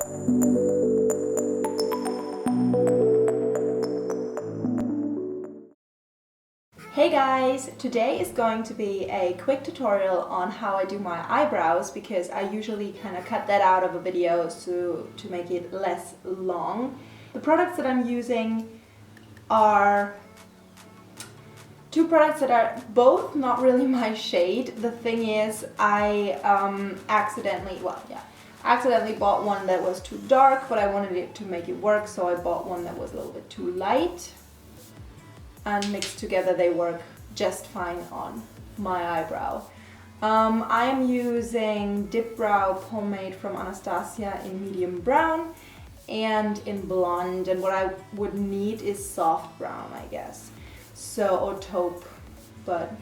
Hey guys! Today is going to be a quick tutorial on how I do my eyebrows, because I usually kind of cut that out of a video to make it less long. The products that I'm using are two products that are both not really my shade. The thing is, I accidentally bought one that was too dark, but I wanted it to make it work, so I bought one that was a little bit too light. And mixed together they work just fine on my eyebrow. I am using Dip Brow pomade from Anastasia in medium brown and in blonde, and what I would need is soft brown, I guess, or taupe, but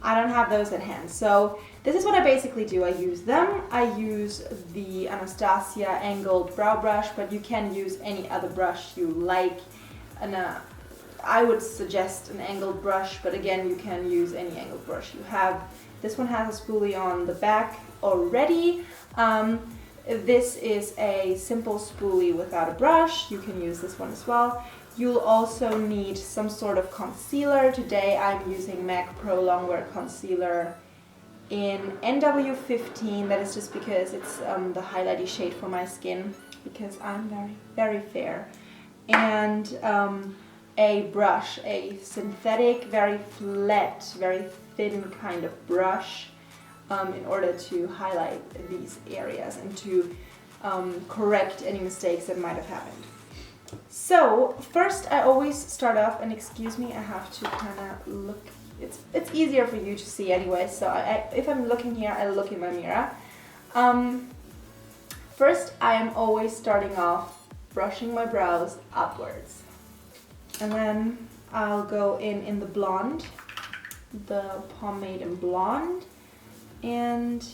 I don't have those at hand. So this is what I basically do. I use them. I use the Anastasia angled brow brush, but you can use any other brush you like. And I would suggest an angled brush, but again, you can use any angled brush you have. This one has a spoolie on the back already. This is a simple spoolie without a brush. You can use this one as well. You'll also need some sort of concealer. Today I'm using MAC Pro Longwear Concealer in NW15. That is just because it's the highlighty shade for my skin, because I'm very, very fair. And a brush, a synthetic, very flat, very thin kind of brush in order to highlight these areas and to correct any mistakes that might have happened. So first I always start off, and excuse me, I have to kind of look, it's easier for you to see anyway, so if I'm looking here, I look in my mirror. First I am always starting off brushing my brows upwards. And then I'll go in the blonde, the pomade in blonde, and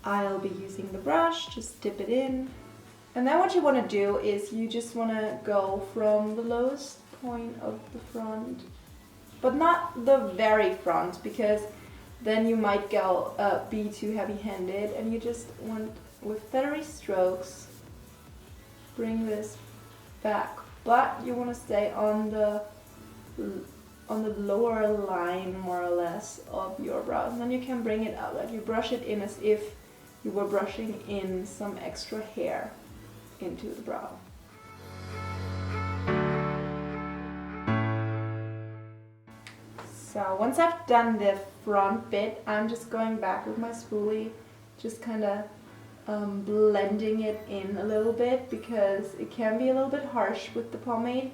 I'll be using the brush, just dip it in. And then what you want to do is you just want to go from the lowest point of the front, but not the very front, because then you might go be too heavy-handed, and you just want, with feathery strokes, bring this back. But you want to stay on the lower line, more or less, of your brows. And then you can bring it out, like you brush it in as if you were brushing in some extra hair into the brow. So once I've done the front bit, I'm just going back with my spoolie, just kind of blending it in a little bit, because it can be a little bit harsh with the pomade.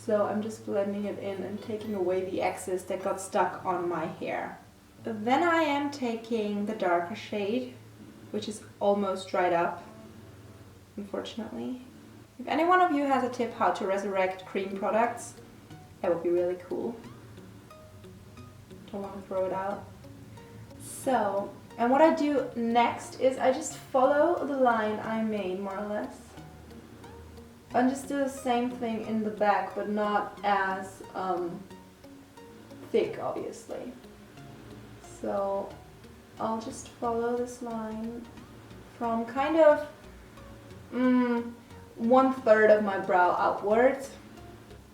So I'm just blending it in and taking away the excess that got stuck on my hair. Then I am taking the darker shade, which is almost dried up, unfortunately. If any one of you has a tip how to resurrect cream products, that would be really cool. Don't want to throw it out. So, and what I do next is I just follow the line I made, more or less. And just do the same thing in the back, but not as thick, obviously. So I'll just follow this line from kind of 1/3 of my brow outwards,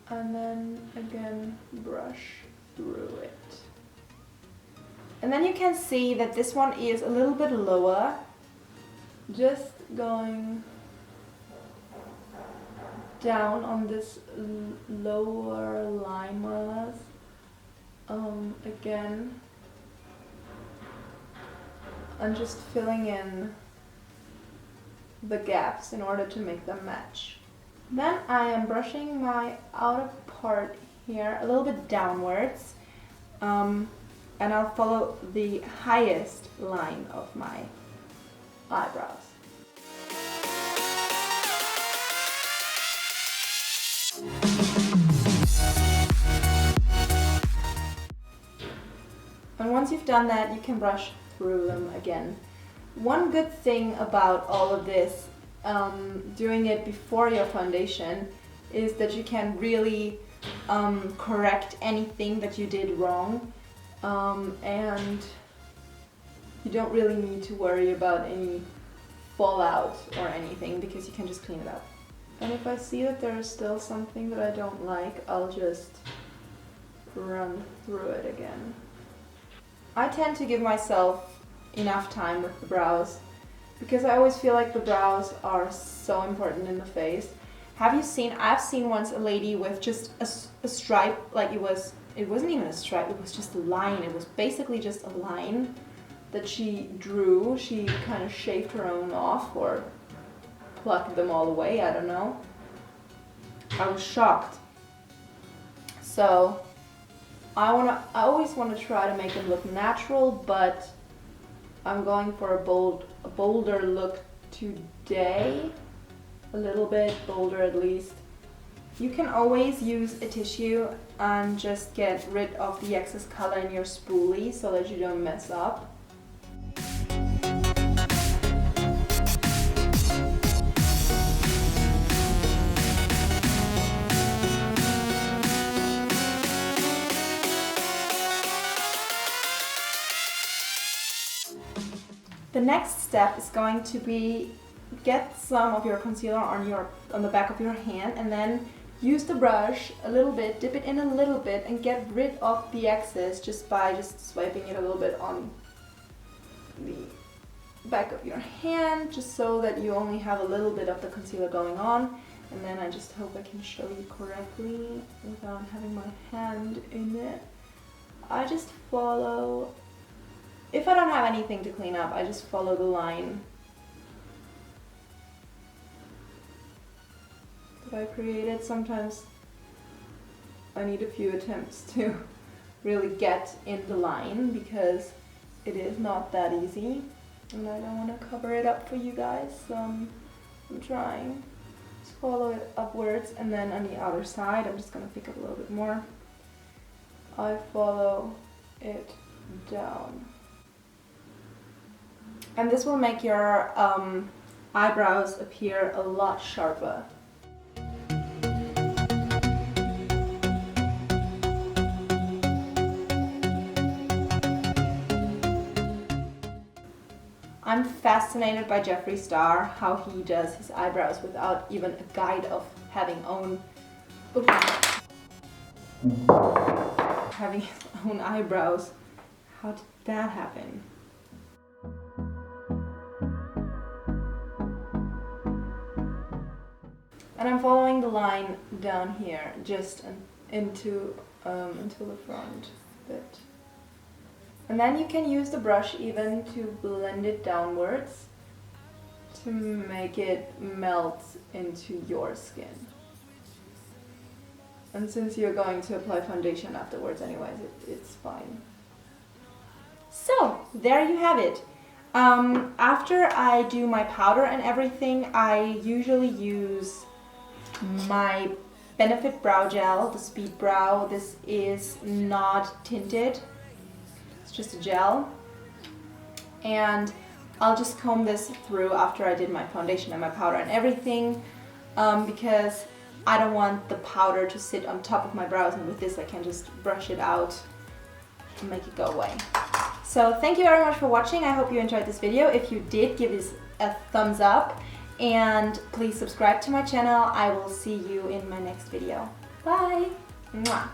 and then again brush through it. And then you can see that this one is a little bit lower, just going down on this lower line, more or less. Again, I'm just filling in the gaps in order to make them match. Then I am brushing my outer part here a little bit downwards, and I'll follow the highest line of my eyebrows. And once you've done that, you can brush through them again. One good thing about all of this, doing it before your foundation, is that you can really correct anything that you did wrong, and you don't really need to worry about any fall out or anything because you can just clean it up. And if I see that there is still something that I don't like, I'll just run through it again. I tend to give myself enough time with the brows because I always feel like the brows are so important in the face. I've seen once a lady with just a stripe, like it wasn't even a stripe, it was just a line. It was basically just a line that she drew. She kind of shaved her own off or plucked them all away, I don't know. I was shocked. So I always want to try to make them look natural, but I'm going for a bolder look today. A little bit bolder at least. You can always use a tissue and just get rid of the excess color in your spoolie so that you don't mess up. The next step is going to be get some of your concealer on the back of your hand and then use the brush a little bit, dip it in a little bit and get rid of the excess just by swiping it a little bit on the back of your hand, just so that you only have a little bit of the concealer going on. And then I just hope I can show you correctly without having my hand in it. I just follow, if I don't have anything to clean up, I just follow the line that I created. Sometimes I need a few attempts to really get in the line because it is not that easy and I don't want to cover it up for you guys, so I'm trying. Just follow it upwards, and then on the other side I'm just going to pick up a little bit more. I follow it down. And this will make your eyebrows appear a lot sharper. I'm fascinated by Jeffree Star, how he does his eyebrows without even a guide of having his own eyebrows. How did that happen? And I'm following the line down here, just into the front bit. And then you can use the brush even to blend it downwards to make it melt into your skin. And since you're going to apply foundation afterwards anyways, it's fine. So, there you have it. After I do my powder and everything, I usually use my Benefit Brow Gel, the Speed Brow. This is not tinted. Just a gel, and I'll just comb this through after I did my foundation and my powder and everything, because I don't want the powder to sit on top of my brows, and with this I can just brush it out and make it go away. So thank you very much for watching. I hope you enjoyed this video. If you did, give this a thumbs up and please subscribe to my channel. I will see you in my next video. Bye! Mwah.